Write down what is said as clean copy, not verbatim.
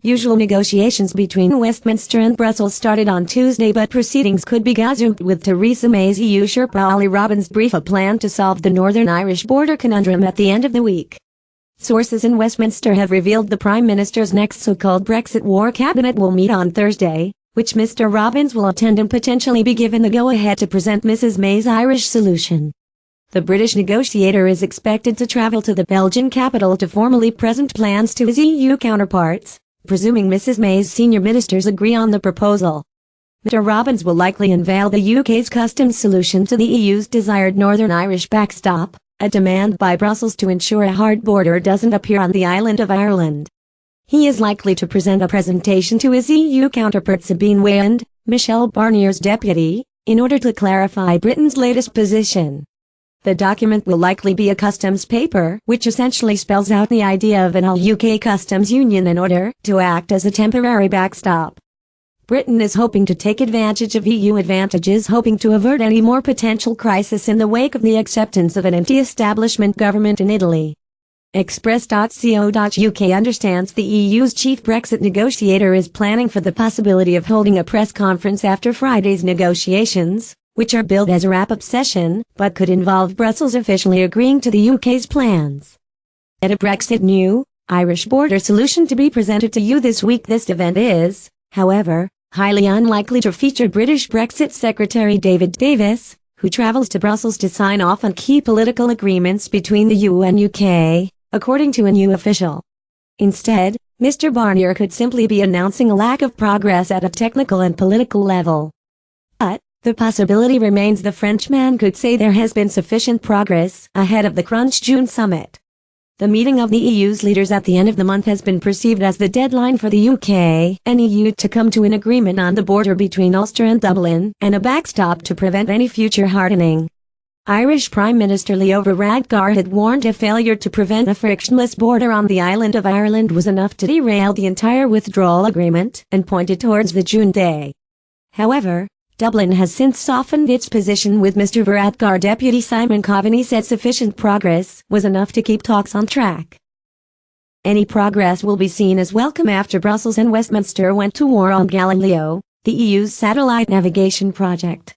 Usual negotiations between Westminster and Brussels started on Tuesday, but proceedings could be gazumped with Theresa May's EU Sherpa Ollie Robbins brief a plan to solve the Northern Irish border conundrum at the end of the week. Sources in Westminster have revealed the Prime Minister's next so-called Brexit war cabinet will meet on Thursday, which Mr. Robbins will attend and potentially be given the go-ahead to present Mrs. May's Irish solution. The British negotiator is expected to travel to the Belgian capital to formally present plans to his EU counterparts, presuming Mrs. May's senior ministers agree on the proposal. Mr. Robbins will likely unveil the UK's customs solution to the EU's desired Northern Irish backstop, a demand by Brussels to ensure a hard border doesn't appear on the island of Ireland. He is likely to present a presentation to his EU counterpart Sabine Weyand, Michel Barnier's deputy, in order to clarify Britain's latest position. The document will likely be a customs paper, which essentially spells out the idea of an all-UK customs union in order to act as a temporary backstop. Britain is hoping to take advantage of EU advantages, hoping to avert any more potential crisis in the wake of the acceptance of an anti-establishment government in Italy. Express.co.uk understands the EU's chief Brexit negotiator is planning for the possibility of holding a press conference after Friday's negotiations, which are billed as a wrap-up session, but could involve Brussels officially agreeing to the UK's plans. At a Brexit new, Irish border solution to be presented to you this week. This event is, however, highly unlikely to feature British Brexit Secretary David Davis, who travels to Brussels to sign off on key political agreements between the EU and UK, according to a new official. Instead, Mr. Barnier could simply be announcing a lack of progress at a technical and political level. But the possibility remains the Frenchman could say there has been sufficient progress ahead of the Crunch June summit. The meeting of the EU's leaders at the end of the month has been perceived as the deadline for the UK and EU to come to an agreement on the border between Ulster and Dublin and a backstop to prevent any future hardening. Irish Prime Minister Leo Varadkar had warned a failure to prevent a frictionless border on the island of Ireland was enough to derail the entire withdrawal agreement and pointed towards the June day. However, Dublin has since softened its position, with Mr. Varadkar Deputy Simon Coveney said sufficient progress was enough to keep talks on track. Any progress will be seen as welcome after Brussels and Westminster went to war on Galileo, the EU's satellite navigation project.